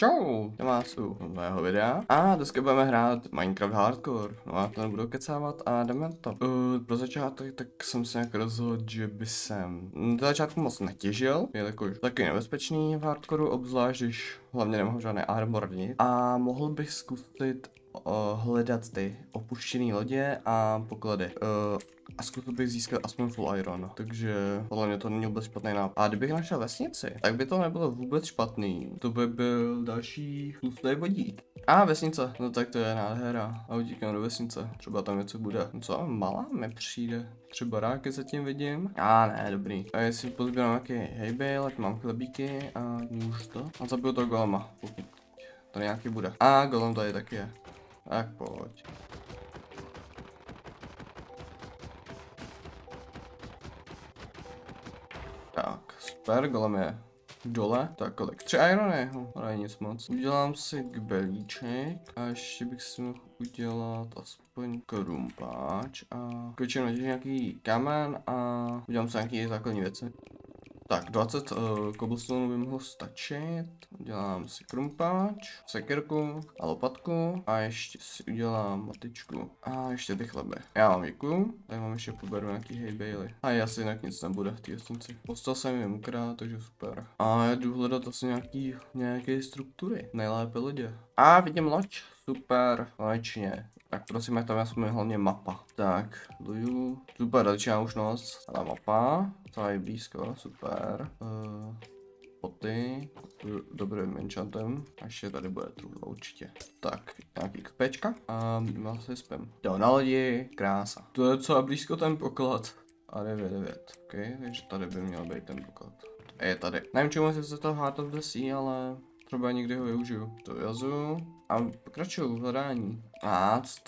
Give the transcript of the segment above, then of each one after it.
Čau, já vás u nového videa a dneska budeme hrát Minecraft Hardcore. No a to nebudu kecávat a jdeme to. Pro začátek tak jsem se nějak rozhodl, že by jsem do začátku moc netěžil, jelikož taky nebezpečný v Hardcoreu, obzvlášť když hlavně nemohu žádné armorny. A mohl bych zkusit hledat ty opuštěné lodě a poklady. A zkusil bych získat aspoň full iron, takže podle mě to není vůbec špatný nápad. A kdybych našel vesnici, tak by to nebylo vůbec špatný. To by byl další tlustý vodík. A vesnice, no tak to je nádhera. A utíkám do vesnice, třeba tam něco bude. Co, malá mi přijde. 3 baráky zatím vidím. A ne, dobrý. A jestli pozbírám nějaký hejbejl, tak mám chlebíky a můžu to. A zabiju to golema, pokud to nějaký bude. A golem tady taky je. Tak pojď. Tak, super, golem je dole. Tak kolik? 3 irony, ale nic moc. Udělám si kbelíček a ještě bych si mohl udělat aspoň krumpáč a kočím na nějaký kamen a udělám si nějaký základní věci. Tak, 20 cobblestonů by mohlo stačit. Udělám si krumpáč, sekirku a lopatku a ještě si udělám matičku a ještě ty chleby. Já vám děkuju, tak vám ještě poberu nějaký hejbejly. A asi jinak nic nebude v té vesnici. Postal jsem jim ukrát, takže super. A já jdu hledat asi nějaké struktury, nejlépe lidi. A vidím loď, super, konečně. Tak prosím, jak tam aspoň hlavně mapa. Tak, duju. Super, začíná už noc. Ta mapa, celá je blízko, super. Poty, dobrým enchantem. A ještě tady bude truhla určitě. Tak, nějaký XPčka. A asi spím. Jo, na lodi, krása. To je docela blízko ten poklad. A 9. Ok, takže tady by měl být ten poklad. Je tady. Nevím, čemu se to hádat desí, ale třeba někdy ho využiju. To jazu. A pokračuju v hledání. A co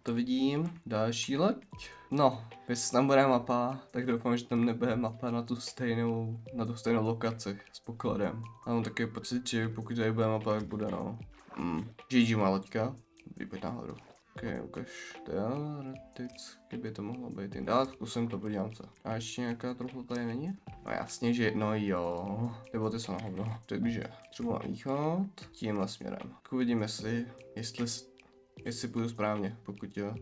to vidím? Další loď. No, jestli tam bude mapa, tak doufám, že tam nebude mapa na tu stejnou lokaci s pokladem. A mám taky pocit, že pokud tady bude mapa, tak bude no. GG má loďka. Dobrý, pojď nahoru. Ok, ukaž. Teoreticky by to mohlo být jinde, ale zkusím to, podívám se. A ještě nějaká trochu tady není? No jasně, že no jo. Ty boty jsou na hovno. Takže třeba na východ, tímhle směrem. Tak uvidím, jestli půjdu správně, pokud jo.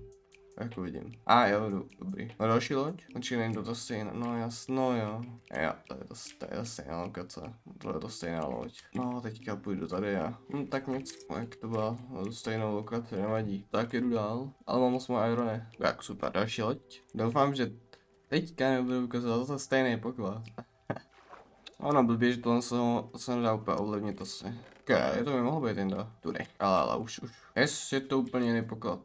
Jak vidím. A jo, dobrý. A další loď? Určitě není to stejná, no jasno jo. Jo, to je stejná lokace. To je to stejná loď. No, teďka půjdu tady a tak nic, jak to byla stejnou lokaci, nevadí. Tak jdu dál, ale mám 8 irony. Tak super, další loď. Doufám, že teďka nebudu ukazovat to stejný poklad. Ono blbě, že to se nedá úplně ovlivnit asi. Ok, to by mohlo být jinde. Tudy, ale už. Jestli je to úplně jiný poklad.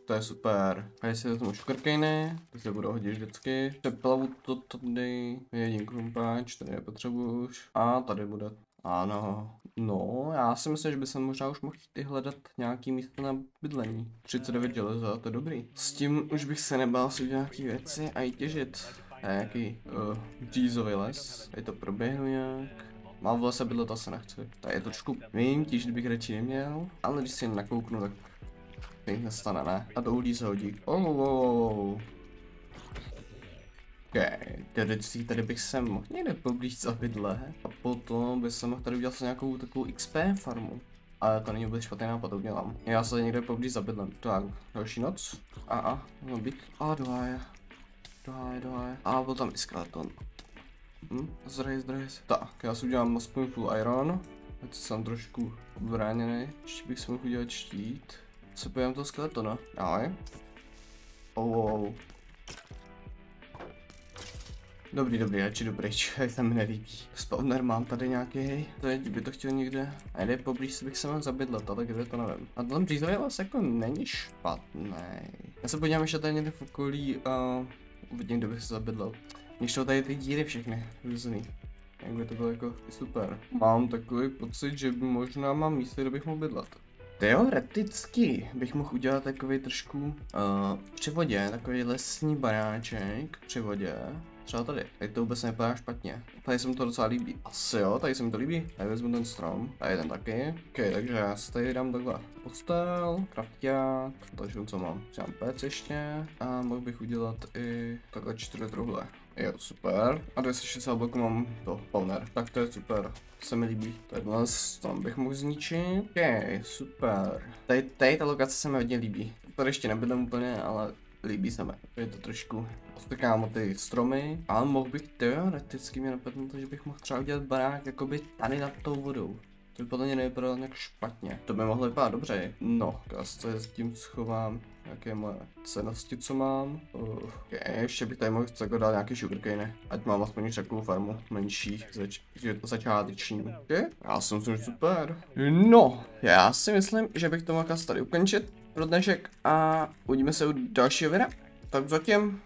To je super. A jestli vezmu škrkejny, to se budou hodit vždycky. Přeplavu to tady. Jedin krumpáč, tady nepotřebuji už. A tady bude. Ano. No, já si myslím, že by se možná už mohl jít hledat nějaký místo na bydlení. 39 železa, to je dobrý. S tím už bych se nebál si udělat nějaký věci a jít těžit. To je nějaký břízový les. Tady to proběhnu nějak. Mám v lese bydlet asi nechci. Tady je to trošku výjimtíž, kdybych radši neměl. Ale když si jen nakouknu, tak nic nestane, ne? A to uhlí se hodí. Ok, teoreticky tady bych se mohl někde poblíž za bydle. A potom bych se mohl tady udělat nějakou takovou XP farmu. Ale to není vůbec špatný nápad, to udělám. Já se někde poblíž za bydlem. Tak, další noc. No být. A dohaje. A byl tam i skeleton. Zdraj. Tak, já si udělám aspoň full iron. Teď jsem trošku obráněný. Ještě bych si mohl udělat štít. Se pojím toho skeletona. Ahoj. Dobrý, radši dobrý, se mi nelíbí. Spawner mám tady nějaký, teď by to chtěl někde. A jde poblíž, bych se mohl zabydlet, ale kde to nevím. A ten břízový les jako není špatný. Já se podívám ještě tady někde v okolí a uvidím, kde bych se zabydlel. Když to tady ty díry všechny různý. Jak by to bylo jako super. Mám takový pocit, že možná mám místo, kde bych mohl bydlet. Teoreticky bych mohl udělat takový trošku při vodě, takový lesní baráček při vodě. Třeba tady to vůbec nevypadá špatně. Tady se mi to docela líbí. Asi jo, tady se mi to líbí. Tady vezmu ten strom, tady ten taky. Ok, takže já si tady dám takhle postel, krafťák, takže co mám? Mám pec ještě a mohl bych udělat i takhle 4 truhle. Jo, super. A 260 bloků mám to, Powner. Tak to je super. To se mi líbí. Tohle tam bych mohl zničit. Ok, super. Tady ta lokace se mi hodně líbí. Tady ještě nebydlím úplně, ale líbí se mi. Je to trošku ostrkám o ty stromy. Ale mohl bych teoreticky mě napadnout, že bych mohl třeba udělat barák jakoby tady nad tou vodou. To by podle mě nevypadalo nějak špatně. To by mohlo vypadat dobře. No, to je s tím schovám. Jaké moje cennosti, co mám. Okay, ještě bych tady mohl dát nějaký sugarcane. Ať mám aspoň takovou farmu menší, začáteční. Okay. Já si myslím, že super. No, já si myslím, že bych to mohl tady ukončit pro dnešek a uvidíme se u dalšího videa. Tak zatím.